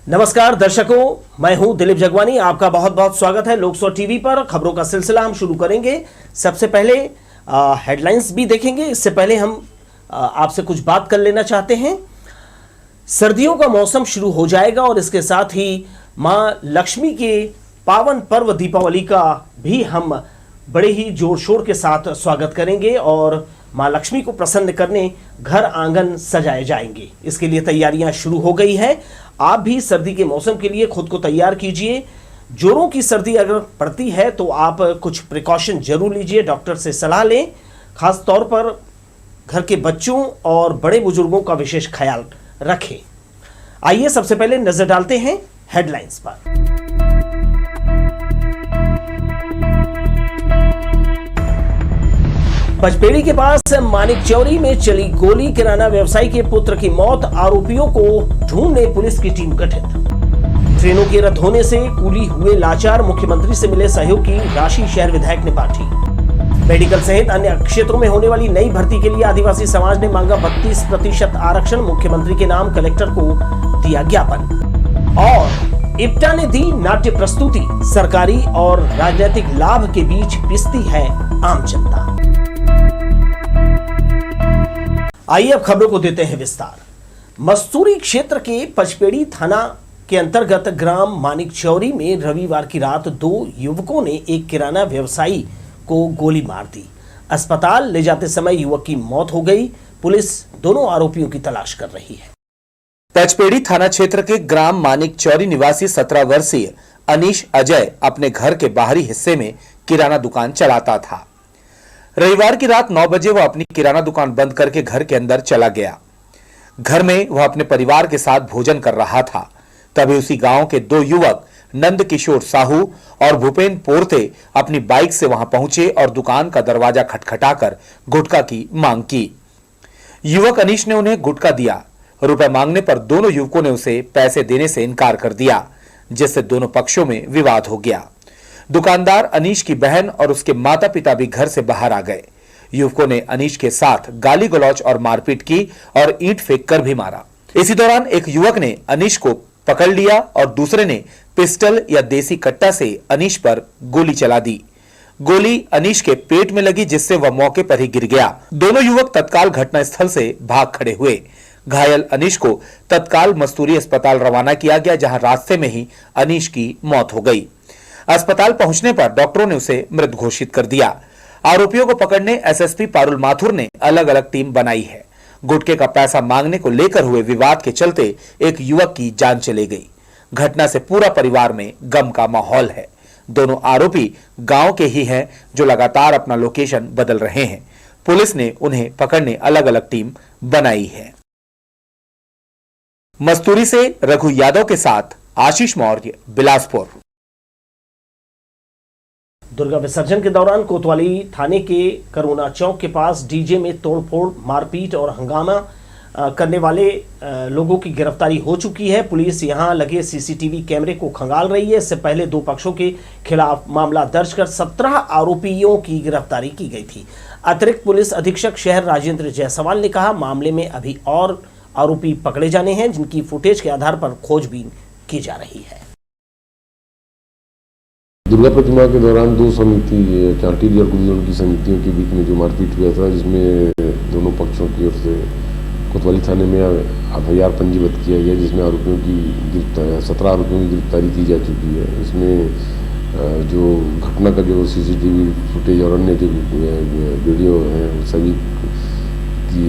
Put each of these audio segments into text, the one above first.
नमस्कार दर्शकों, मैं हूं दिलीप जगवानी। आपका बहुत बहुत स्वागत है लोकसभा टीवी पर। खबरों का सिलसिला हम शुरू करेंगे। सबसे पहले हेडलाइंस भी देखेंगे। इससे पहले हम आपसे कुछ बात कर लेना चाहते हैं। सर्दियों का मौसम शुरू हो जाएगा और इसके साथ ही मां लक्ष्मी के पावन पर्व दीपावली का भी हम बड़े ही जोर शोर के साथ स्वागत करेंगे और मां लक्ष्मी को प्रसन्न करने घर आंगन सजाए जाएंगे। इसके लिए तैयारियां शुरू हो गई है। आप भी सर्दी के मौसम के लिए खुद को तैयार कीजिए। जोरों की सर्दी अगर पड़ती है तो आप कुछ प्रिकॉशन जरूर लीजिए, डॉक्टर से सलाह लें। खास तौर पर घर के बच्चों और बड़े बुजुर्गों का विशेष ख्याल रखें। आइए सबसे पहले नजर डालते हैं हेडलाइंस पर। पचपेड़ी के पास मानिकचौरी में चली गोली, किराना व्यवसायी के पुत्र की मौत, आरोपियों को ढूंढने पुलिस की टीम गठित। ट्रेनों के रद्द होने से कुली हुए लाचार, मुख्यमंत्री से मिले सहयोग की राशि शहर विधायक ने बांटी। मेडिकल सहित अन्य क्षेत्रों में होने वाली नई भर्ती के लिए आदिवासी समाज ने मांगा 32% आरक्षण, मुख्यमंत्री के नाम कलेक्टर को दिया ज्ञापन। और इप्टा ने दी नाट्य प्रस्तुति, सरकारी और राजनीतिक लाभ के बीच पिसती है आम जनता। आइए अब खबरों को देते हैं विस्तार। मस्तूरी क्षेत्र के पचपेड़ी थाना के अंतर्गत ग्राम मानिकचौरी में रविवार की रात 2 युवकों ने एक किराना व्यवसायी को गोली मार दी। अस्पताल ले जाते समय युवक की मौत हो गई। पुलिस दोनों आरोपियों की तलाश कर रही है। पचपेड़ी थाना क्षेत्र के ग्राम मानिकचौरी निवासी 17 वर्षीय अनीश अजय अपने घर के बाहरी हिस्से में किराना दुकान चलाता था। रविवार की रात 9 बजे वह अपनी किराना दुकान बंद करके घर के अंदर चला गया। घर में वह अपने परिवार के साथ भोजन कर रहा था। तभी उसी गांव के 2 युवक नंद किशोर साहू और भूपेन पोरते अपनी बाइक से वहां पहुंचे और दुकान का दरवाजा खटखटाकर गुटखा की मांग की। युवक अनीश ने उन्हें गुटखा दिया। रुपए मांगने पर दोनों युवकों ने उसे पैसे देने से इनकार कर दिया, जिससे दोनों पक्षों में विवाद हो गया। दुकानदार अनीश की बहन और उसके माता पिता भी घर से बाहर आ गए। युवकों ने अनीश के साथ गाली गलौज और मारपीट की और ईंट फेंक कर भी मारा। इसी दौरान एक युवक ने अनीश को पकड़ लिया और दूसरे ने पिस्टल या देसी कट्टा से अनीश पर गोली चला दी। गोली अनीश के पेट में लगी, जिससे वह मौके पर ही गिर गया। दोनों युवक तत्काल घटनास्थल से भाग खड़े हुए। घायल अनीश को तत्काल मस्तूरी अस्पताल रवाना किया गया, जहां रास्ते में ही अनीश की मौत हो गई। अस्पताल पहुंचने पर डॉक्टरों ने उसे मृत घोषित कर दिया। आरोपियों को पकड़ने एसएसपी पारुल माथुर ने अलग अलग टीम बनाई है। गुटखे का पैसा मांगने को लेकर हुए विवाद के चलते एक युवक की जान चली गई। घटना से पूरा परिवार में गम का माहौल है। दोनों आरोपी गांव के ही हैं, जो लगातार अपना लोकेशन बदल रहे हैं। पुलिस ने उन्हें पकड़ने अलग अलग टीम बनाई है। मस्तूरी से रघु यादव के साथ आशीष मौर्य, बिलासपुर। दुर्गा विसर्जन के दौरान कोतवाली थाने के करुणा चौक के पास डीजे में तोड़फोड़, मारपीट और हंगामा करने वाले लोगों की गिरफ्तारी हो चुकी है। पुलिस यहां लगे सीसीटीवी कैमरे को खंगाल रही है। इससे पहले 2 पक्षों के खिलाफ मामला दर्ज कर 17 आरोपियों की गिरफ्तारी की गई थी। अतिरिक्त पुलिस अधीक्षक शहर राजेंद्र जायसवाल ने कहा, मामले में अभी और आरोपी पकड़े जाने हैं, जिनकी फुटेज के आधार पर खोजबीन की जा रही है। दुर्गा प्रतिमा के दौरान 2 समिति, चांटिल और गुंजन की समितियों के बीच में जो मारपीट हुआ था, जिसमें दोनों पक्षों की ओर से कोतवाली थाने में एफआईआर पंजीबद्ध किया गया, जिसमें आरोपियों की 17 आरोपियों की गिरफ्तारी की जा चुकी है। इसमें जो घटना का जो सीसीटीवी फुटेज और अन्य जो वीडियो हैं सभी की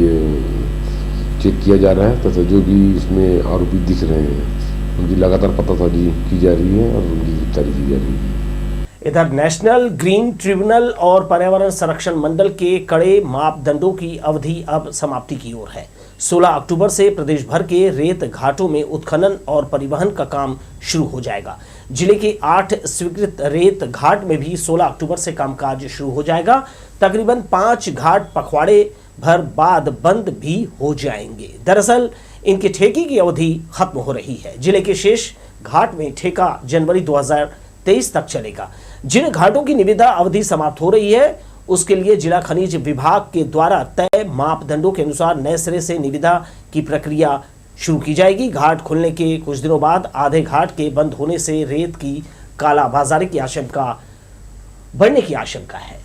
चेक किया जा रहा है, तथा जो भी इसमें आरोपी दिख रहे हैं उनकी लगातार पतासाजी की जा रही है और उनकी गिरफ्तारी की जा रही है। इधर नेशनल ग्रीन ट्रिब्यूनल और पर्यावरण संरक्षण मंडल के कड़े मापदंडों की अवधि अब समाप्ति की ओर है। 16 अक्टूबर से प्रदेश भर के रेत घाटों में उत्खनन और परिवहन का काम शुरू हो जाएगा। जिले के 8 स्वीकृत रेत घाट में भी 16 अक्टूबर से कामकाज शुरू हो जाएगा। तकरीबन 5 घाट पखवाड़े भर बाद बंद भी हो जाएंगे। दरअसल इनके ठेके की अवधि खत्म हो रही है। जिले के शेष घाट में ठेका जनवरी 2023 तक चलेगा। जिन घाटों की निविदा अवधि समाप्त हो रही है, उसके लिए जिला खनिज विभाग के द्वारा तय मापदंडों के अनुसार नए सिरे से निविदा की प्रक्रिया शुरू की जाएगी। घाट खुलने के कुछ दिनों बाद आधे घाट के बंद होने से रेत की कालाबाजारी की आशंका बढ़ने की आशंका है।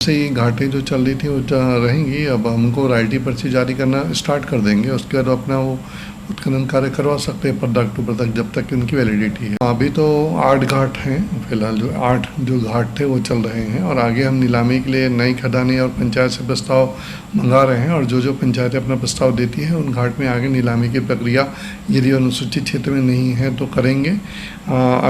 से ये घाटें जो चल रही थी वो रहेंगी। अब हमको राइटी पर्ची जारी करना स्टार्ट कर देंगे, उसके बाद अपना वो उत्खनन कार्य करवा सकते हैं 15 अक्टूबर तक, जब तक उनकी वैलिडिटी है। अभी तो 8 घाट हैं फिलहाल, जो 8 जो घाट थे वो चल रहे हैं और आगे हम नीलामी के लिए नई खदानें और पंचायत से प्रस्ताव मंगा रहे हैं और जो पंचायतें अपना प्रस्ताव देती हैं उन घाट में आगे नीलामी की प्रक्रिया यदि अनुसूचित क्षेत्र में नहीं है तो करेंगे।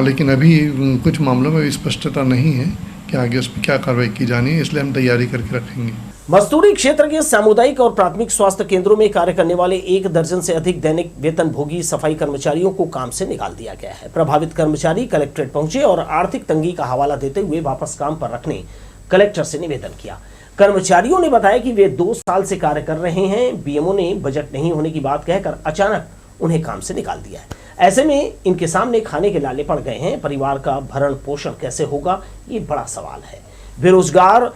लेकिन अभी कुछ मामलों में स्पष्टता नहीं है कि आगे उस पर क्या कार्रवाई की जानी है, इसलिए हम तैयारी करके रखेंगे। मस्तूरी क्षेत्र के सामुदायिक और प्राथमिक स्वास्थ्य केंद्रों में कार्य करने वाले 1 दर्जन से अधिक दैनिक वेतनभोगी सफाई कर्मचारियों को काम से निकाल दिया गया है। प्रभावित कर्मचारी कलेक्ट्रेट पहुंचे और आर्थिक तंगी का हवाला देते हुए वापस काम पर रखने कलेक्टर से निवेदन किया। कर्मचारियों ने बताया कि वे 2 साल से कार्य कर रहे हैं। बीएमओ ने बजट नहीं होने की बात कहकर अचानक उन्हें काम से निकाल दिया है। ऐसे में इनके सामने खाने के लाले पड़ गए हैं। परिवार का भरण पोषण कैसे होगा, ये बड़ा सवाल है। बेरोजगार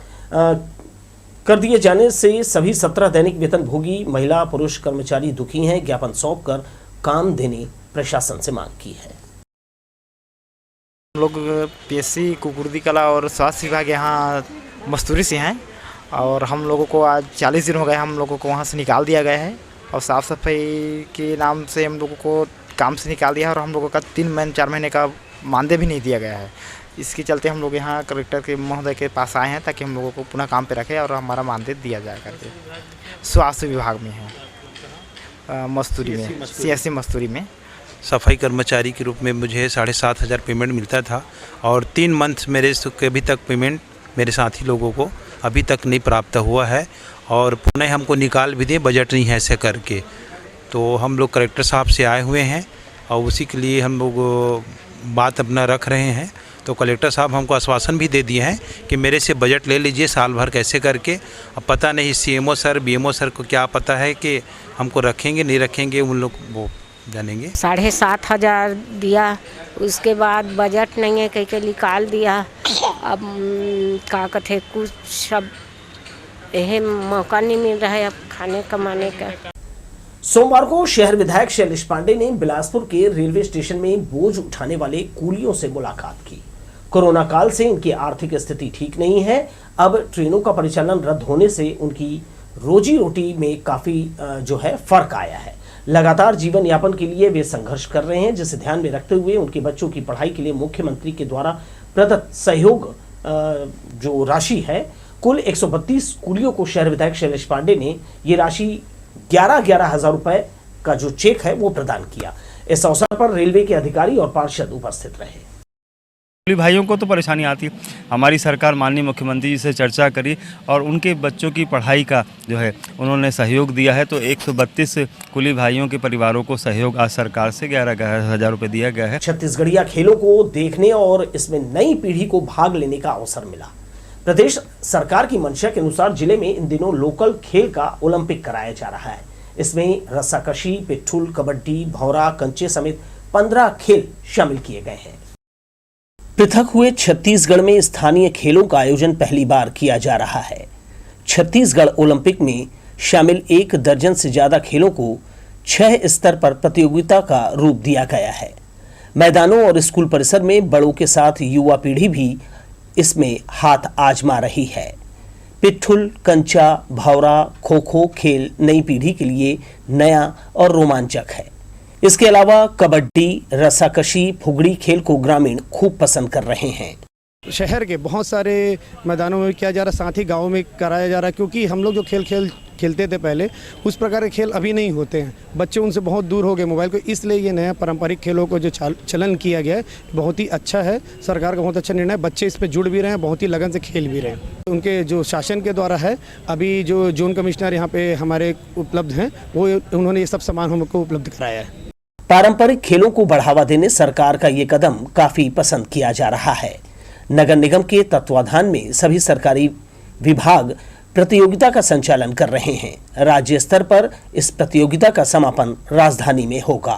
कर दिए जाने से सभी 17 दैनिक वेतनभोगी महिला पुरुष कर्मचारी दुखी हैं। ज्ञापन सौंपकर काम देने प्रशासन से मांग की है। हम लोग पीएससी कुकुर्दी कला और स्वास्थ्य विभाग यहाँ मस्तूरी से हैं और हम लोगों को आज 40 दिन हो गए हम लोगों को वहाँ से निकाल दिया गया है और साफ़ सफाई के नाम से हम लोगों को काम से निकाल दिया है और हम लोगों का 4 महीने का मानदेय भी नहीं दिया गया है। इसके चलते हम लोग यहाँ कलेक्टर के महोदय के पास आए हैं ताकि हम लोगों को पुनः काम पे रखें और हमारा मानदेय दिया जाए करके। स्वास्थ्य विभाग में है मस्तूरी में, सीएससी मस्तूरी में। सफाई कर्मचारी के रूप में मुझे 7,500 पेमेंट मिलता था और 3 मंथ मेरे अभी तक पेमेंट मेरे साथी लोगों को अभी तक नहीं प्राप्त हुआ है और पुनः हमको निकाल भी दिए बजट नहीं है ऐसे करके। तो हम लोग कलेक्टर साहब से आए हुए हैं और उसी के लिए हम लोग बात अपना रख रहे हैं। तो कलेक्टर साहब हमको आश्वासन भी दे दिए हैं कि मेरे से बजट ले लीजिए साल भर कैसे करके। अब पता नहीं सीएमओ सर बीएमओ सर को क्या पता है कि हमको रखेंगे नहीं रखेंगे, उन लोग वो जानेंगे। 7,500 दिया, उसके बाद बजट नहीं है कह के निकाल दिया। अब का कहते कुछ सब यह मौका नहीं मिल रहा है अब खाने कमाने का। सोमवार को शहर विधायक शैलेश पांडे ने बिलासपुर के रेलवे स्टेशन में बोझ उठाने वाले कूलियों से मुलाकात की। कोरोना काल से इनकी आर्थिक स्थिति ठीक नहीं है। अब ट्रेनों का परिचालन रद्द होने से उनकी रोजी रोटी में काफी जो है फर्क आया है। लगातार जीवन यापन के लिए वे संघर्ष कर रहे हैं, जिसे ध्यान में रखते हुए उनके बच्चों की पढ़ाई के लिए मुख्यमंत्री के द्वारा प्रदत्त सहयोग जो राशि है, कुल 132 कूलियों को शहर विधायक शैलेश पांडे ने ये राशि 11,000 रुपए का जो चेक है वो प्रदान किया। इस अवसर पर रेलवे के अधिकारी और पार्षद उपस्थित रहे। कूली भाइयों को तो परेशानी आती है। हमारी सरकार माननीय मुख्यमंत्री जी से चर्चा करी और उनके बच्चों की पढ़ाई का जो है उन्होंने सहयोग दिया है। तो 132 कुली भाइयों के परिवारों को सहयोग आज सरकार से 11,000 रुपये दिया गया है। छत्तीसगढ़िया खेलों को देखने और इसमें नई पीढ़ी को भाग लेने का अवसर मिला। प्रदेश सरकार की मंशा के अनुसार जिले में इन दिनों लोकल खेल का ओलंपिक कराया जा रहा है। इसमें रस्साकशी, पिट्ठुल, कबड्डी, भौरा, कंचे समेत 15 खेल शामिल किए गए हैं। पृथक हुए छत्तीसगढ़ में स्थानीय खेलों का आयोजन पहली बार किया जा रहा है। छत्तीसगढ़ ओलंपिक में शामिल 1 दर्जन से ज्यादा खेलों को 6 स्तर पर प्रतियोगिता का रूप दिया गया है। मैदानों और स्कूल परिसर में बड़ों के साथ युवा पीढ़ी भी इसमें हाथ आजमा रही है। पिट्ठुल, कंचा, भौरा, खो खो खेल नई पीढ़ी के लिए नया और रोमांचक है। इसके अलावा कबड्डी, रस्साकशी, फुगड़ी खेल को ग्रामीण खूब पसंद कर रहे हैं। शहर के बहुत सारे मैदानों में किया जा रहा, साथ ही गाँव में कराया जा रहा है, क्योंकि हम लोग जो खेलते थे पहले उस प्रकार के खेल अभी नहीं होते हैं। बच्चे उनसे बहुत दूर हो गए मोबाइल को, इसलिए ये नया पारंपरिक खेलों को जो चलन किया गया है बहुत ही अच्छा है। सरकार का बहुत अच्छा निर्णय है। बच्चे इस पर जुड़ भी रहे हैं, बहुत ही लगन से खेल भी रहे हैं। उनके जो शासन के द्वारा है, अभी जो जोन कमिश्नर यहाँ पे हमारे उपलब्ध हैं, वो उन्होंने ये सब सामान हमको उपलब्ध कराया है। पारंपरिक खेलों को बढ़ावा देने सरकार का ये कदम काफी पसंद किया जा रहा है। नगर निगम के तत्वाधान में सभी सरकारी विभाग प्रतियोगिता का संचालन कर रहे हैं। राज्य स्तर पर इस प्रतियोगिता का समापन राजधानी में होगा।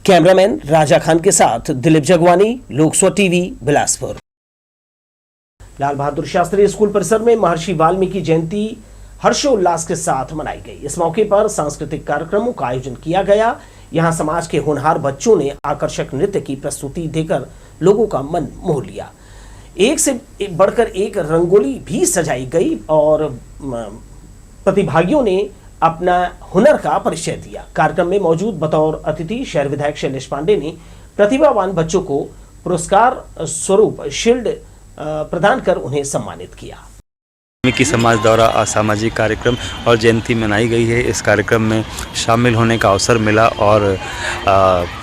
कैमरामैन राजा खान के साथ दिलीप जगवानी, लोकसभा टीवी, बिलासपुर। लाल बहादुर शास्त्री स्कूल परिसर में महर्षि वाल्मीकि जयंती हर्षोल्लास के साथ मनाई गई। इस मौके पर सांस्कृतिक कार्यक्रमों का आयोजन किया गया। यहां समाज के होनहार बच्चों ने आकर्षक नृत्य की प्रस्तुति देकर लोगों का मन मोह लिया। एक से बढ़कर एक रंगोली भी सजाई गई और प्रतिभागियों ने अपना हुनर का परिचय दिया। कार्यक्रम में मौजूद बतौर अतिथि शहर विधायक शैलेश पांडे ने प्रतिभावान बच्चों को पुरस्कार स्वरूप शील्ड प्रदान कर उन्हें सम्मानित किया। वाल्मीकि समाज द्वारा असामाजिक कार्यक्रम और जयंती मनाई गई है। इस कार्यक्रम में शामिल होने का अवसर मिला और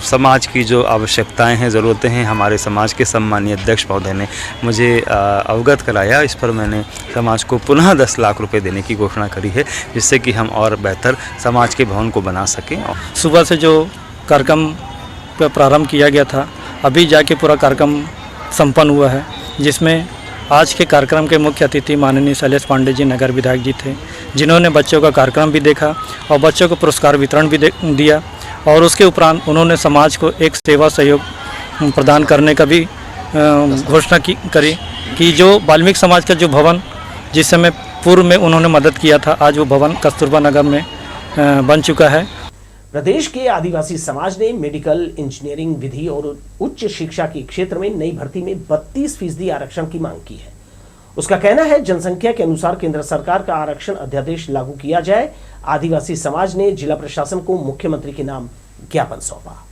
समाज की जो आवश्यकताएं हैं, ज़रूरतें हैं, हमारे समाज के सम्मानीय अध्यक्ष महोदय ने मुझे अवगत कराया। इस पर मैंने समाज को पुनः 10 लाख रुपए देने की घोषणा करी है, जिससे कि हम और बेहतर समाज के भवन को बना सकें। सुबह से जो कार्यक्रम प्रारंभ किया गया था, अभी जाके पूरा कार्यक्रम संपन्न हुआ है, जिसमें आज के कार्यक्रम के मुख्य अतिथि माननीय शैलेश पांडे जी नगर विधायक जी थे, जिन्होंने बच्चों का कार्यक्रम भी देखा और बच्चों को पुरस्कार वितरण भी दिया। और उसके उपरांत उन्होंने समाज को एक सेवा सहयोग प्रदान करने का भी घोषणा करी कि जो वाल्मीकि समाज का जो भवन जिस समय पूर्व में उन्होंने मदद किया था, आज वो भवन कस्तूरबा नगर में बन चुका है। प्रदेश के आदिवासी समाज ने मेडिकल, इंजीनियरिंग, विधि और उच्च शिक्षा के क्षेत्र में नई भर्ती में 32% आरक्षण की मांग की है। उसका कहना है जनसंख्या के अनुसार केंद्र सरकार का आरक्षण अध्यादेश लागू किया जाए। आदिवासी समाज ने जिला प्रशासन को मुख्यमंत्री के नाम ज्ञापन सौंपा।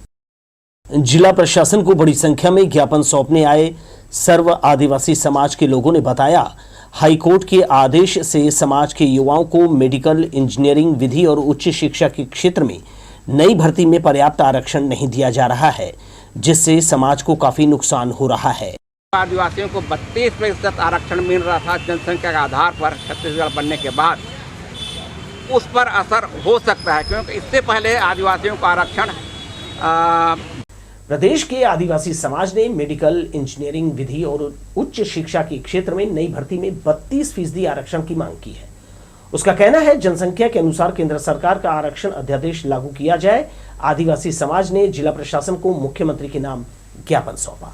जिला प्रशासन को बड़ी संख्या में ज्ञापन सौंपने आए सर्व आदिवासी समाज के लोगों ने बताया, हाईकोर्ट के आदेश से समाज के युवाओं को मेडिकल, इंजीनियरिंग, विधि और उच्च शिक्षा के क्षेत्र में नई भर्ती में पर्याप्त आरक्षण नहीं दिया जा रहा है, जिससे समाज को काफी नुकसान हो रहा है। आदिवासियों को 32% आरक्षण मिल रहा था जनसंख्या के आधार पर छत्तीसगढ़ बनने के बाद, उस पर असर हो सकता है, क्योंकि इससे पहले आदिवासियों का आरक्षण प्रदेश के आदिवासी समाज ने मेडिकल, इंजीनियरिंग, विधि और उच्च शिक्षा के क्षेत्र में नई भर्ती में 32% आरक्षण की मांग की है। उसका कहना है जनसंख्या के अनुसार केंद्र सरकार का आरक्षण अध्यादेश लागू किया जाए। आदिवासी समाज ने जिला प्रशासन को मुख्यमंत्री के नाम ज्ञापन सौंपा।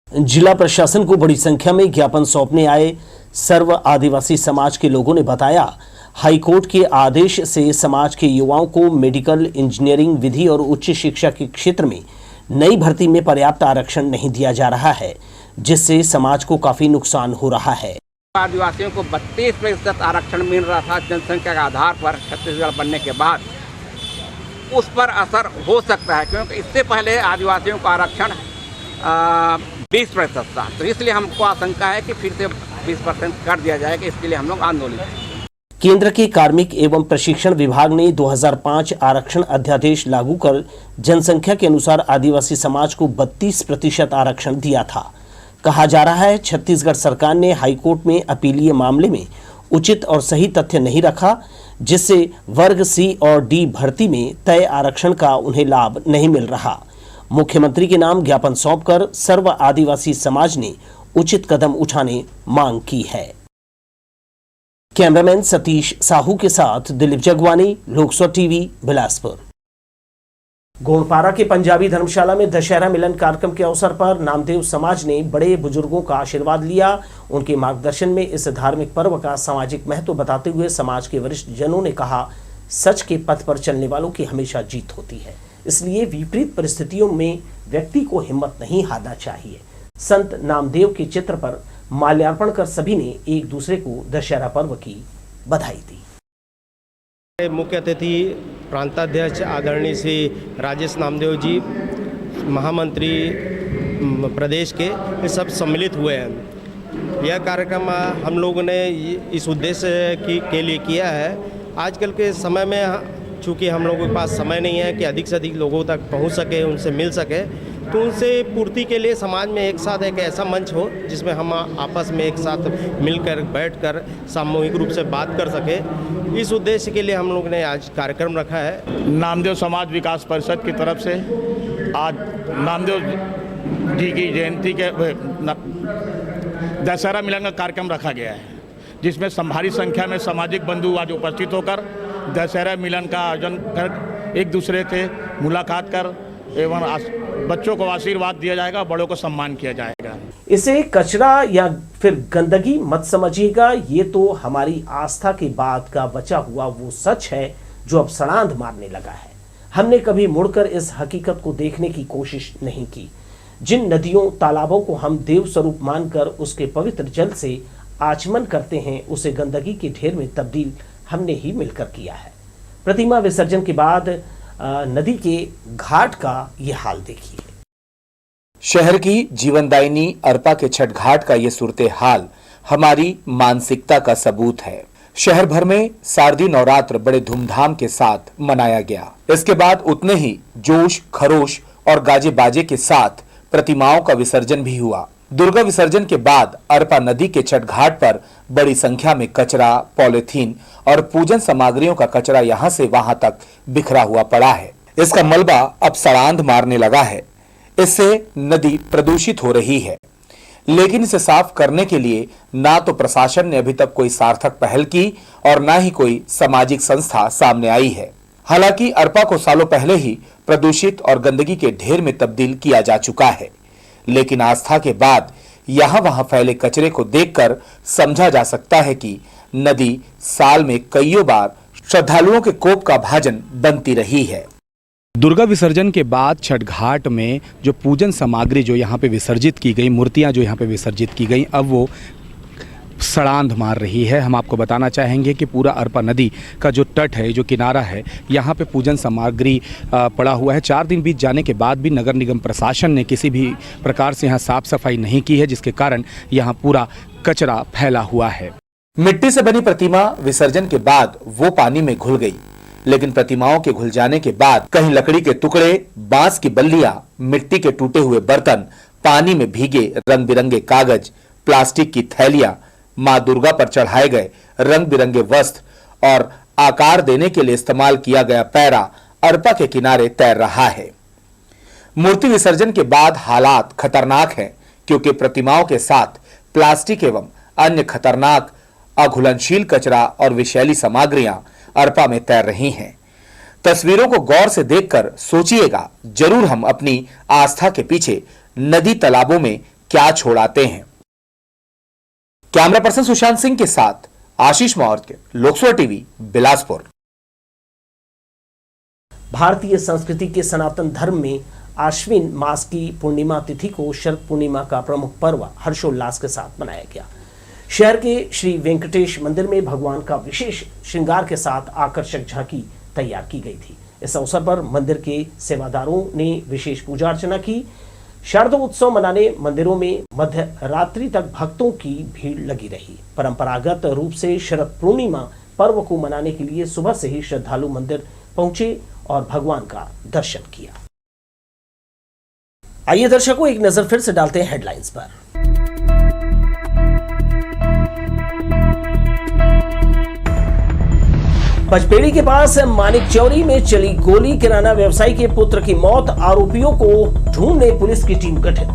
जिला प्रशासन को बड़ी संख्या में ज्ञापन सौंपने आए सर्व आदिवासी समाज के लोगों ने बताया, हाईकोर्ट के आदेश से समाज के युवाओं को मेडिकल, इंजीनियरिंग, विधि और उच्च शिक्षा के क्षेत्र में नई भर्ती में पर्याप्त आरक्षण नहीं दिया जा रहा है, जिससे समाज को काफी नुकसान हो रहा है। आदिवासियों को 32% आरक्षण मिल रहा था जनसंख्या के आधार पर छत्तीसगढ़ बनने के बाद, उस पर असर हो सकता है, क्योंकि इससे पहले आदिवासियों का आरक्षण 20% था। तो इसलिए हमको आशंका है कि फिर से 20% कर दिया जाएगा। इसके लिए हम लोग आंदोलित हैं। केंद्र के कार्मिक एवं प्रशिक्षण विभाग ने 2005 आरक्षण अध्यादेश लागू कर जनसंख्या के अनुसार आदिवासी समाज को 32% आरक्षण दिया था। कहा जा रहा है छत्तीसगढ़ सरकार ने हाईकोर्ट में अपीलीय मामले में उचित और सही तथ्य नहीं रखा, जिससे वर्ग सी और डी भर्ती में तय आरक्षण का उन्हें लाभ नहीं मिल रहा। मुख्यमंत्री के नाम ज्ञापन सौंपकर सर्व आदिवासी समाज ने उचित कदम उठाने मांग की है। कैमरामैन सतीश साहू के साथ दिलीप जगवानी, लोकसभा टीवी, बिलासपुर। गोंडपारा के पंजाबी धर्मशाला में दशहरा मिलन कार्यक्रम के अवसर पर नामदेव समाज ने बड़े बुजुर्गों का आशीर्वाद लिया। उनके मार्गदर्शन में इस धार्मिक पर्व का सामाजिक महत्व बताते हुए समाज के वरिष्ठ जनों ने कहा, सच के पथ पर चलने वालों की हमेशा जीत होती है, इसलिए विपरीत परिस्थितियों में व्यक्ति को हिम्मत नहीं हारना चाहिए। संत नामदेव के चित्र पर माल्यार्पण कर सभी ने एक दूसरे को दशहरा पर्व की बधाई दी। मुख्य अतिथि प्रांताध्यक्ष आदरणीय श्री राजेश नामदेव जी, महामंत्री प्रदेश के, ये सब सम्मिलित हुए हैं। यह कार्यक्रम हम लोगों ने इस उद्देश्य के लिए किया है। आजकल के समय में चूँकि हम लोगों के पास समय नहीं है कि अधिक से अधिक लोगों तक पहुंच सके, उनसे मिल सके, तो उनसे पूर्ति के लिए समाज में एक साथ एक ऐसा मंच हो जिसमें हम आपस में एक साथ मिलकर बैठकर सामूहिक रूप से बात कर सके। इस उद्देश्य के लिए हम लोग ने आज कार्यक्रम रखा है। नामदेव समाज विकास परिषद की तरफ से आज नामदेव जी की जयंती के दशहरा मिलन का कार्यक्रम रखा गया है, जिसमें भारी संख्या में सामाजिक बंधु आज उपस्थित होकर दशहरा मिलन का आयोजन कर एक दूसरे से मुलाकात कर एवं बच्चों को आशीर्वाद दिया जाएगा, बड़ों को सम्मान किया जाएगा। इसे कचरा या फिर गंदगी मत समझिएगा, ये तो हमारी आस्था के बाद का बचा हुआ वो सच है जो अब सड़ांध मारने लगा है। हमने कभी मुड़कर इस हकीकत को देखने की कोशिश नहीं की। जिन नदियों तालाबों को हम देव स्वरूप मानकर उसके पवित्र जल से आचमन करते हैं, उसे गंदगी के ढेर में तब्दील हमने ही मिलकर किया है। प्रतिमा विसर्जन के बाद नदी के घाट का ये हाल देखिए। शहर की जीवनदायिनी अरपा के छठ घाट का ये सूरते हाल हमारी मानसिकता का सबूत है। शहर भर में शारदीय नवरात्र बड़े धूमधाम के साथ मनाया गया। इसके बाद उतने ही जोश खरोश और गाजे बाजे के साथ प्रतिमाओं का विसर्जन भी हुआ। दुर्गा विसर्जन के बाद अरपा नदी के छठ घाट पर बड़ी संख्या में कचरा, पॉलिथीन और पूजन सामग्रियों का कचरा यहां से वहां तक बिखरा हुआ पड़ा है। इसका मलबा अब सड़ांध मारने लगा है। इससे नदी प्रदूषित हो रही है, लेकिन इसे साफ करने के लिए ना तो प्रशासन ने अभी तक कोई सार्थक पहल की और ना ही कोई सामाजिक संस्था सामने आई है। हालांकि अरपा को सालों पहले ही प्रदूषित और गंदगी के ढेर में तब्दील किया जा चुका है, लेकिन आस्था के बाद यहां वहां फैले कचरे को देखकर समझा जा सकता है कि नदी साल में कईयों बार श्रद्धालुओं के कोप का भाजन बनती रही है। दुर्गा विसर्जन के बाद छठ घाट में जो पूजन सामग्री जो यहाँ पे विसर्जित की गई, मूर्तियाँ जो यहाँ पे विसर्जित की गई, अब वो सड़ांध मार रही है। हम आपको बताना चाहेंगे कि पूरा अरपा नदी का जो तट है, जो किनारा है, यहाँ पे पूजन सामग्री पड़ा हुआ है। 4 दिन बीत जाने के बाद भी नगर निगम प्रशासन ने किसी भी प्रकार से यहाँ साफ सफाई नहीं की है, जिसके कारण यहाँ पूरा कचरा फैला हुआ है। मिट्टी से बनी प्रतिमा विसर्जन के बाद वो पानी में घुल गई, लेकिन प्रतिमाओं के घुल जाने के बाद कहीं लकड़ी के टुकड़े, बांस की बल्लियां, मिट्टी के टूटे हुए बर्तन, पानी में भीगे रंग बिरंगे कागज, प्लास्टिक की थैलियां, मां दुर्गा पर चढ़ाए गए रंग बिरंगे वस्त्र और आकार देने के लिए इस्तेमाल किया गया पैरा अरपा के किनारे तैर रहा है। मूर्ति विसर्जन के बाद हालात खतरनाक हैं, क्योंकि प्रतिमाओं के साथ प्लास्टिक एवं अन्य खतरनाक अघुलनशील कचरा और विषैली सामग्रियां अरपा में तैर रही हैं। तस्वीरों को गौर से देखकर सोचिएगा जरूर हम अपनी आस्था के पीछे नदी तालाबों में क्या छोड़ाते हैं। कैमरा पर्सन सुशांत सिंह के साथ आशीष मौर्य, लोकसभा टीवी, बिलासपुर। भारतीय संस्कृति के सनातन धर्म में आश्विन मास की पूर्णिमा तिथि को शरद पूर्णिमा का प्रमुख पर्व हर्षोल्लास के साथ मनाया गया। शहर के श्री वेंकटेश मंदिर में भगवान का विशेष श्रृंगार के साथ आकर्षक झांकी तैयार की गई थी। इस अवसर पर मंदिर के सेवादारों ने विशेष पूजा अर्चना की। शारदोत्सव मनाने मंदिरों में मध्य रात्रि तक भक्तों की भीड़ लगी रही। परंपरागत रूप से शरद पूर्णिमा पर्व को मनाने के लिए सुबह से ही श्रद्धालु मंदिर पहुंचे और भगवान का दर्शन किया। आइए दर्शकों, एक नजर फिर से डालते हैं हेडलाइंस पर। पचपेड़ी के पास मानिक चौरी में चली गोली, किराना व्यवसायी के पुत्र की मौत, आरोपियों को ढूंढने पुलिस की टीम गठित।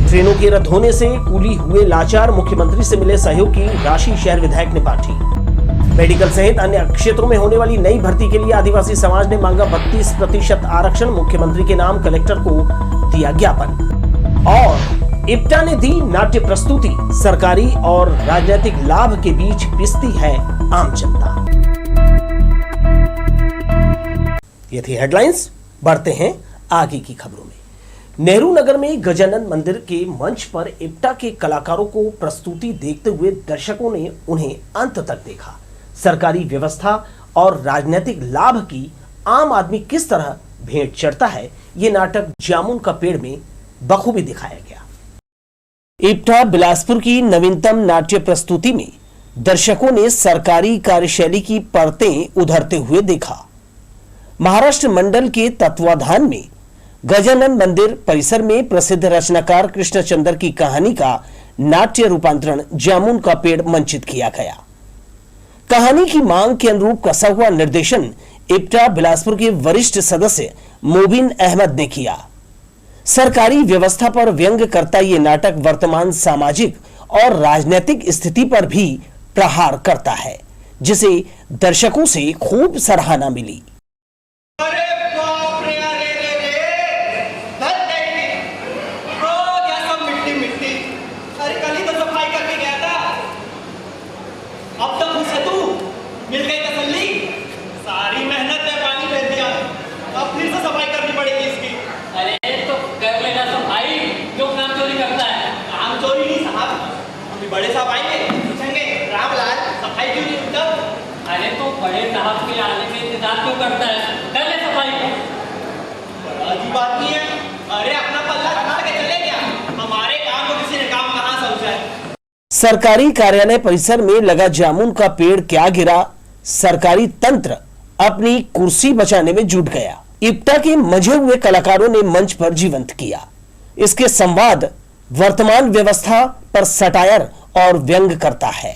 ट्रेनों के रद्द होने से कुली हुए लाचार, मुख्यमंत्री से मिले सहयोग की राशि शहर विधायक ने बांटी। मेडिकल सहित अन्य क्षेत्रों में होने वाली नई भर्ती के लिए आदिवासी समाज ने मांगा 32% आरक्षण, मुख्यमंत्री के नाम कलेक्टर को दिया ज्ञापन। और इप्टा ने दी नाट्य प्रस्तुति, सरकारी और राजनीतिक लाभ के बीच पिसती है आम जनता। ये थी हेडलाइंस। बढ़ते हैं आगे की खबरों में। नेहरू नगर में गजानन मंदिर के मंच पर इप्टा के कलाकारों को प्रस्तुति देखते हुए दर्शकों ने उन्हें अंत तक देखा। सरकारी व्यवस्था और राजनीतिक लाभ की आम आदमी किस तरह भेंट चढ़ता है, ये नाटक जामुन का पेड़ में बखूबी दिखाया गया। इप्टा बिलासपुर की नवीनतम नाट्य प्रस्तुति में दर्शकों ने सरकारी कार्यशैली की परतें उधरते हुए देखा। महाराष्ट्र मंडल के तत्वाधान में गजानन मंदिर परिसर में प्रसिद्ध रचनाकार कृष्णचंद्र की कहानी का नाट्य रूपांतरण जामुन का पेड़ मंचित किया गया। कहानी की मांग के अनुरूप कसा हुआ निर्देशन इप्टा बिलासपुर के वरिष्ठ सदस्य मोबिन अहमद ने किया। सरकारी व्यवस्था पर व्यंग करता ये नाटक वर्तमान सामाजिक और राजनीतिक स्थिति पर भी प्रहार करता है, जिसे दर्शकों से खूब सराहना मिली। अरे बाप रे, अरे रे रे, बड़े साहब के आने में इंतजार क्यों करता है? कर ले सफाई का। अजीब बात नहीं है। अरे अपना पल्ला कहाँ के चले गया? हमारे काम को किसी ने काम कहाँ समझा है? सरकारी कार्यालय परिसर में लगा जामुन का पेड़ क्या गिरा, सरकारी तंत्र अपनी कुर्सी बचाने में जुट गया। इप्टा के मंझे हुए कलाकारों ने मंच पर जीवंत किया। इसके संवाद वर्तमान व्यवस्था पर सटायर और व्यंग करता है।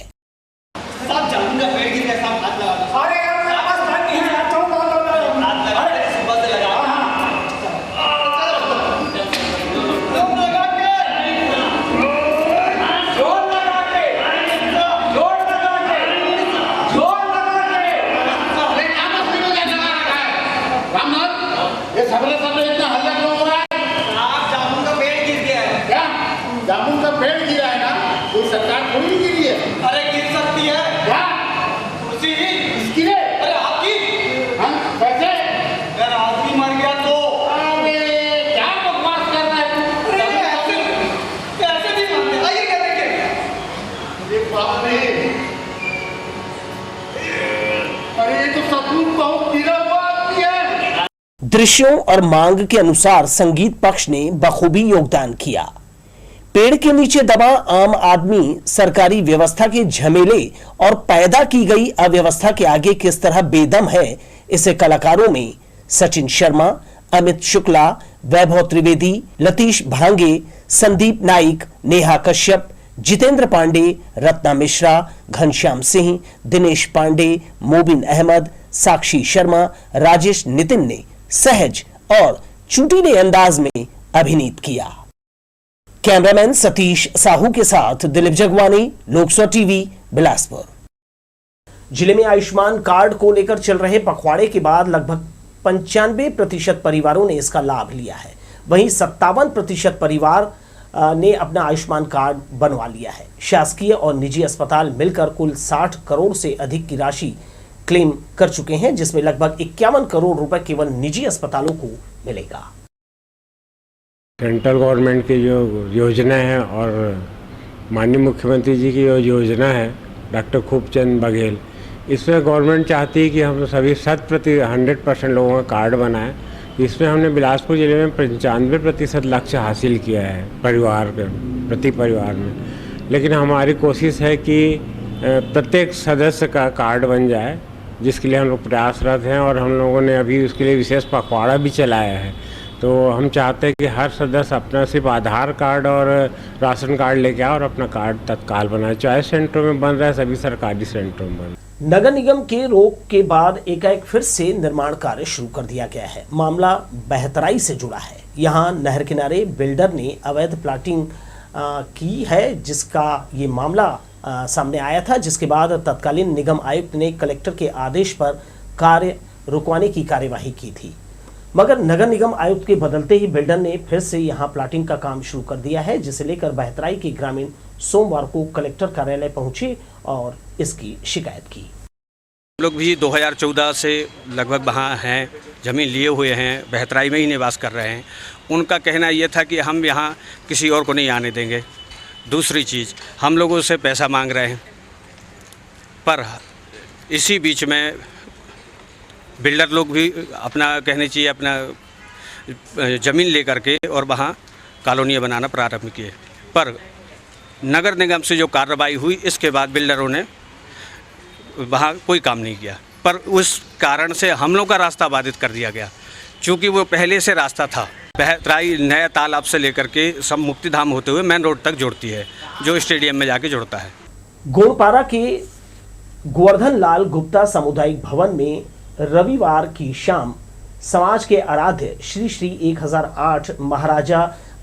जामुन का पेड़ गिर गया, साहब हाथ लगा दो। अरे यार मेरे पास टाइम नहीं है यार, चलो हाथ लगा दे, सुबह से लगा। ये सबले इतना हल्ला क्यों हो रहा है? साहब जामुन का पेड़ गिर गया है। क्या जामुन का पेड़ गिरा है ना? कोई सरकार थोड़ी नहीं गिरी है। अरे गिर सकती है। क्या कुर्सी इसकी रे? अरे आपकी? हाँ कैसे? अगर आदमी मर गया तो? अरे क्या बकवास कर रहा है तू? कैसे नहीं मानते? आइए क्या देखें। अरे बाप रे, अरे ये तो सचमुच बहुत गिरा हुआ आदमी है। दृश्यों और मांग के अनुसार संगीत पक्ष ने बखूबी योगदान किया। पेड़ के नीचे दबा आम आदमी सरकारी व्यवस्था के झमेले और पैदा की गई अव्यवस्था के आगे किस तरह बेदम है, इसे कलाकारों में सचिन शर्मा, अमित शुक्ला, वैभव त्रिवेदी, लतीश भांगे, संदीप नाइक, नेहा कश्यप, जितेंद्र पांडे, रत्ना मिश्रा, घनश्याम सिंह, दिनेश पांडे, मोबिन अहमद, साक्षी शर्मा, राजेश नितिन ने सहज और चुटीले अंदाज में अभिनीत किया। कैमरामैन सतीश साहू के साथ दिलीप जगवानी, लोकसभा टीवी, बिलासपुर। जिले में आयुष्मान कार्ड को लेकर चल रहे पखवाड़े के बाद लगभग 95% परिवारों ने इसका लाभ लिया है। वहीं 57% परिवार ने अपना आयुष्मान कार्ड बनवा लिया है। शासकीय और निजी अस्पताल मिलकर कुल 60 करोड़ से अधिक की राशि क्लेम कर चुके हैं, जिसमें लगभग 51 करोड़ रुपए केवल निजी अस्पतालों को मिलेगा। सेंट्रल गवर्नमेंट की जो योजना है और माननीय मुख्यमंत्री जी की जो योजना है डॉक्टर खूबचंद बघेल, इसमें गवर्नमेंट चाहती है कि हम सभी 100% लोगों का कार्ड बनाएं। इसमें हमने बिलासपुर जिले में 95% लक्ष्य हासिल किया है परिवार के प्रति परिवार में। लेकिन हमारी कोशिश है कि प्रत्येक सदस्य का कार्ड बन जाए, जिसके लिए हम लोग प्रयासरत हैं और हम लोगों ने अभी उसके लिए विशेष पखवाड़ा भी चलाया है। तो हम चाहते हैं कि हर सदस्य अपना सिर्फ आधार कार्ड और राशन कार्ड लेके आए और अपना कार्ड तत्काल बनाए। चाहे सेंटरों में बन रहा है, सभी सरकारी सेंटरों में बन। नगर निगम के रोक के बाद एकाएक फिर से निर्माण कार्य शुरू कर दिया गया है। मामला बहतराई से जुड़ा है। यहाँ नहर किनारे बिल्डर ने अवैध प्लाटिंग की है, जिसका ये मामला सामने आया था, जिसके बाद तत्कालीन निगम आयुक्त ने कलेक्टर के आदेश पर कार्य रुकवाने की कार्यवाही की थी। मगर नगर निगम आयुक्त के बदलते ही बिल्डर ने फिर से यहां प्लाटिंग का काम शुरू कर दिया है, जिसे लेकर बहतराई के ग्रामीण सोमवार को कलेक्टर कार्यालय पहुंचे और इसकी शिकायत की। हम लोग भी 2014 से लगभग वहाँ हैं, ज़मीन लिए हुए हैं, बहतराई में ही निवास कर रहे हैं। उनका कहना ये था कि हम यहाँ किसी और को नहीं आने देंगे। दूसरी चीज़, हम लोगों से पैसा मांग रहे हैं, पर इसी बीच में बिल्डर लोग भी अपना कहने चाहिए अपना ज़मीन ले करके और वहाँ कॉलोनियाँ बनाना प्रारंभ किए। पर नगर निगम से जो कार्रवाई हुई, इसके बाद बिल्डरों ने वहाँ कोई काम नहीं किया, पर उस कारण से हम लोग का रास्ता बाधित कर दिया गया, क्योंकि वो पहले से रास्ता था। बहतराई नया तालाब से लेकर के सब मुक्तिधाम होते हुए मेन रोड तक जोड़ती है, जो स्टेडियम में जाके जोड़ता है। गोलपारा के गोवर्धन लाल गुप्ता सामुदायिक भवन में रविवार की शाम समाज के आराध्य श्री श्री 1008 महाराजा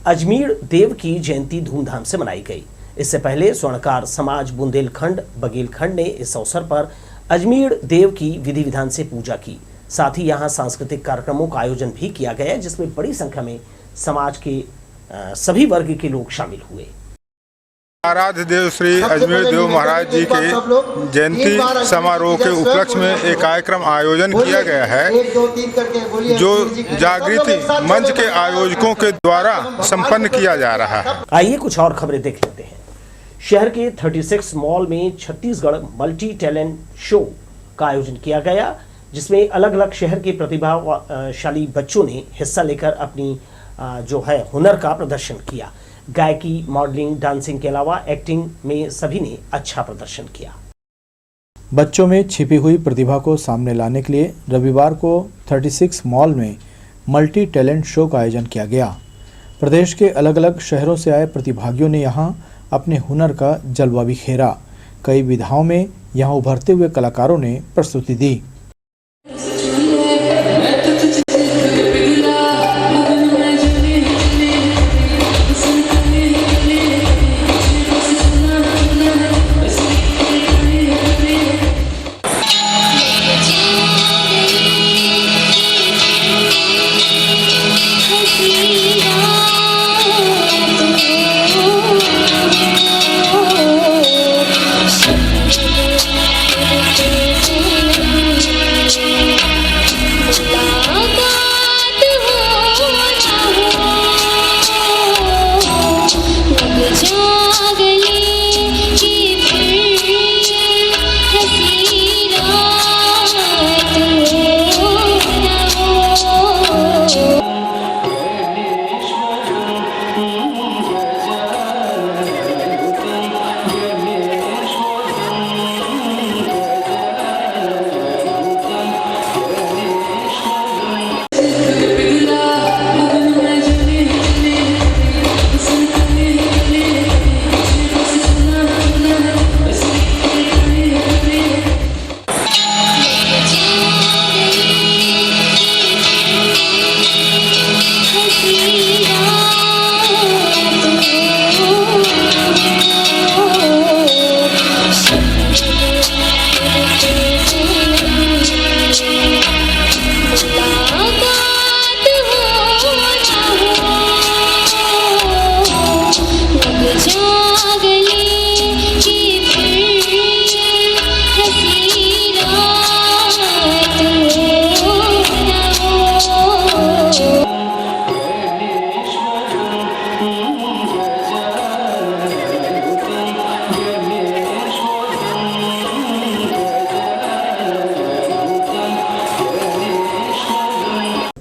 अजमीर देव की जयंती धूमधाम से मनाई गई। इससे पहले स्वर्णकार समाज बुंदेलखंड बघेलखंड ने इस अवसर पर अजमीर देव की विधि विधान से पूजा की। साथ ही यहां सांस्कृतिक कार्यक्रमों का आयोजन भी किया गया, जिसमें बड़ी संख्या में समाज के सभी वर्ग के लोग शामिल हुए। आराध्य देव श्री अजमेर देव महाराज जी के जयंती समारोह के उपलक्ष्य में एक कार्यक्रम आयोजन किया गया है, जो जागृति मंच के आयोजकों के द्वारा संपन्न किया जा रहा है। आइए कुछ और खबरें देख लेते हैं। शहर के 36 मॉल में छत्तीसगढ़ मल्टी टैलेंट शो का आयोजन किया गया, जिसमें अलग अलग शहर के प्रतिभाशाली बच्चों ने हिस्सा लेकर अपनी जो है हुनर का प्रदर्शन किया। गायकी, मॉडलिंग, डांसिंग के अलावा एक्टिंग में सभी ने अच्छा प्रदर्शन किया। बच्चों में छिपी हुई प्रतिभा को सामने लाने के लिए रविवार को 36 मॉल में मल्टी टैलेंट शो का आयोजन किया गया। प्रदेश के अलग अलग शहरों से आए प्रतिभागियों ने यहां अपने हुनर का जलवा बिखेरा। कई विधाओं में यहां उभरते हुए कलाकारों ने प्रस्तुति दी।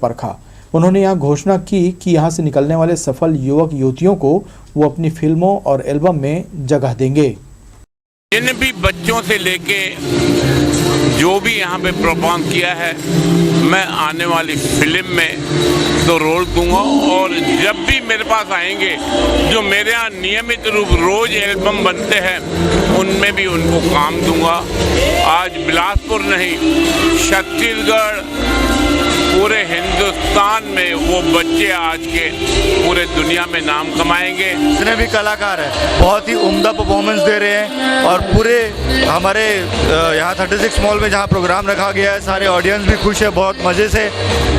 परखा। उन्होंने यहाँ घोषणा की कि यहाँ से निकलने वाले सफल युवक युवतियों को वो अपनी फिल्मों और एल्बम में जगह देंगे। जिन भी बच्चों से लेके जो भी यहाँ पे परफॉर्म किया है, मैं आने वाली फिल्म में तो रोल दूंगा, और जब भी मेरे पास आएंगे जो मेरे यहाँ नियमित रूप रोज एल्बम बनते हैं उनमें भी उनको काम दूंगा। आज बिलासपुर नहीं, छत्तीसगढ़, पूरे हिंदुस्तान में वो बच्चे आज के पूरे दुनिया में नाम कमाएंगे। जितने भी कलाकार हैं बहुत ही उम्दा परफॉर्मेंस दे रहे हैं, और पूरे हमारे यहाँ 36 मॉल में जहाँ प्रोग्राम रखा गया है सारे ऑडियंस भी खुश है, बहुत मज़े से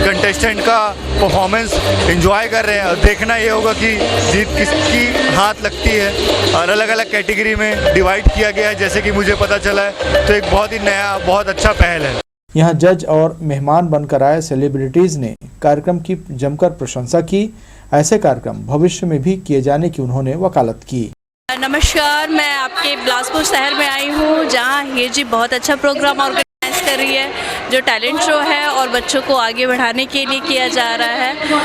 कंटेस्टेंट का परफॉर्मेंस एंजॉय कर रहे हैं। और देखना ये होगा कि जीत किसकी हाथ लगती है, और अलग अलग कैटेगरी में डिवाइड किया गया है जैसे कि मुझे पता चला है, तो एक बहुत ही नया बहुत अच्छा पहल है। यहाँ जज और मेहमान बनकर आए सेलिब्रिटीज ने कार्यक्रम की जमकर प्रशंसा की। ऐसे कार्यक्रम भविष्य में भी किए जाने की उन्होंने वकालत की। नमस्कार, मैं आपके बिलासपुर शहर में आई हूँ जहाँ हीर जी बहुत अच्छा प्रोग्राम ऑर्गेनाइज कर रही है, जो टैलेंट शो है और बच्चों को आगे बढ़ाने के लिए किया जा रहा है।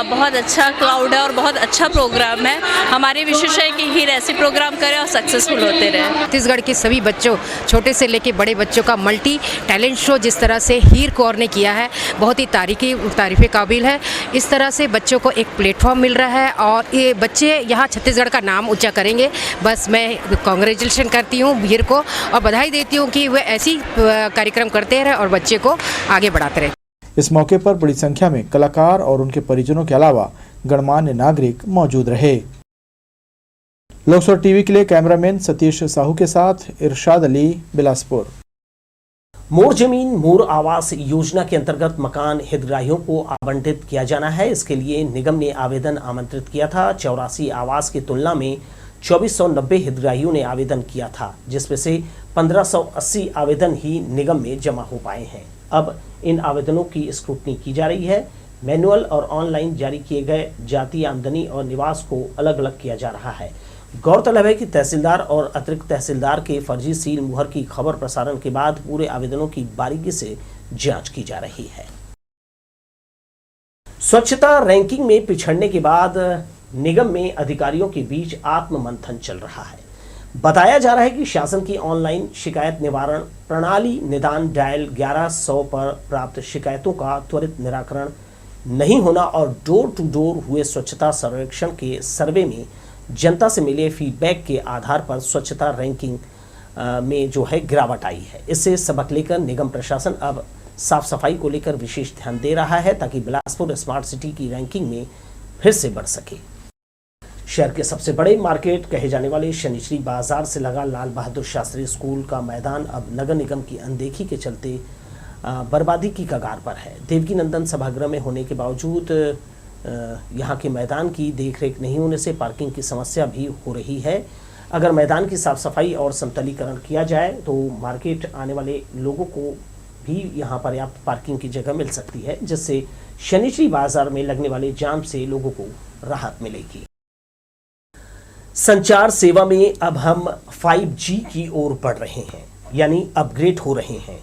बहुत अच्छा क्राउड है और बहुत अच्छा प्रोग्राम है। हमारी विशेष है कि हीर ऐसे प्रोग्राम करें और सक्सेसफुल होते रहे। छत्तीसगढ़ के सभी बच्चों, छोटे से लेके बड़े बच्चों का मल्टी टैलेंट शो जिस तरह से हीर कौर ने किया है, बहुत ही तारीफ़े काबिल है। इस तरह से बच्चों को एक प्लेटफॉर्म मिल रहा है और ये बच्चे यहाँ छत्तीसगढ़ का नाम ऊंचा करेंगे। बस मैं कांग्रेचुलेशन करती हूँ हीर को और बधाई देती हूँ कि वे ऐसी कार्यक्रम करते रहे और बच्चे को आगे बढ़ाते रहे। इस मौके पर बड़ी संख्या में कलाकार और उनके परिजनों के अलावा गणमान्य नागरिक मौजूद रहे। लोकसभा टीवी के लिए कैमरामैन सतीश साहू के साथ इरशाद अली, बिलासपुर। मोर जमीन मोर आवास योजना के अंतर्गत मकान हितग्राहियों को आवंटित किया जाना है। इसके लिए निगम ने आवेदन आमंत्रित किया था। 84 आवास की तुलना में 2490 हितग्राहियों ने आवेदन किया था, जिसमें से 1580 आवेदन ही निगम में जमा हो पाए हैं। अब इन आवेदनों की स्क्रूटनी की जा रही है। मैनुअल और ऑनलाइन जारी किए गए जाति, आमदनी और निवास को अलग अलग किया जा रहा है। गौरतलब है कि तहसीलदार और अतिरिक्त तहसीलदार के फर्जी सील मुहर की खबर प्रसारण के बाद पूरे आवेदनों की बारीकी से जांच की जा रही है। स्वच्छता रैंकिंग में पिछड़ने के बाद निगम में अधिकारियों के बीच आत्ममंथन चल रहा है। बताया जा रहा है कि शासन की ऑनलाइन शिकायत निवारण प्रणाली निदान डायल 1100 पर प्राप्त शिकायतों का त्वरित निराकरण नहीं होना और डोर टू डोर हुए स्वच्छता सर्वेक्षण के सर्वे में जनता से मिले फीडबैक के आधार पर स्वच्छता रैंकिंग में जो है गिरावट आई है। इससे सबक लेकर निगम प्रशासन अब साफ सफाई को लेकर विशेष ध्यान दे रहा है ताकि बिलासपुर स्मार्ट सिटी की रैंकिंग में फिर से बढ़ सके। शहर के सबसे बड़े मार्केट कहे जाने वाले शनिचरी बाजार से लगा लाल बहादुर शास्त्री स्कूल का मैदान अब नगर निगम की अनदेखी के चलते बर्बादी की कगार पर है। देवकी नंदन सभागृह में होने के बावजूद यहाँ के मैदान की देखरेख नहीं होने से पार्किंग की समस्या भी हो रही है। अगर मैदान की साफ सफाई और समतलीकरण किया जाए तो मार्केट आने वाले लोगों को भी यहाँ पर्याप्त पार्किंग की जगह मिल सकती है, जिससे शनिचरी बाजार में लगने वाले जाम से लोगों को राहत मिलेगी। संचार सेवा में अब हम 5G की ओर बढ़ रहे हैं, यानी अपग्रेड हो रहे हैं,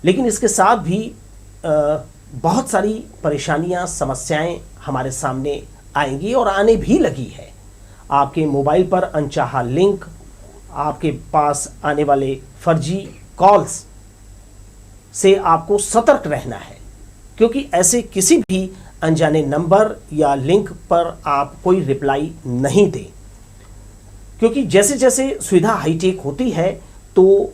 लेकिन इसके साथ भी बहुत सारी परेशानियां, समस्याएं हमारे सामने आएंगी और आने भी लगी है। आपके मोबाइल पर अनचाहा लिंक, आपके पास आने वाले फर्जी कॉल्स से आपको सतर्क रहना है, क्योंकि ऐसे किसी भी अनजाने नंबर या लिंक पर आप कोई रिप्लाई नहीं दें, क्योंकि जैसे जैसे सुविधा हाईटेक होती है तो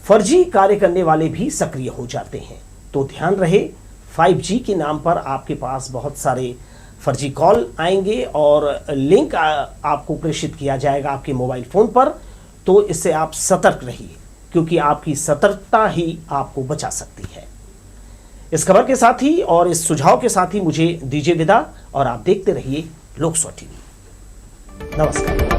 फर्जी कार्य करने वाले भी सक्रिय हो जाते हैं। तो ध्यान रहे, 5G के नाम पर आपके पास बहुत सारे फर्जी कॉल आएंगे और लिंक आपको प्रेषित किया जाएगा आपके मोबाइल फ़ोन पर। तो इससे आप सतर्क रहिए, क्योंकि आपकी सतर्कता ही आपको बचा सकती है। इस खबर के साथ ही और इस सुझाव के साथ ही मुझे दीजिए विदा और आप देखते रहिए लोक 100 टीवी। नमस्कार।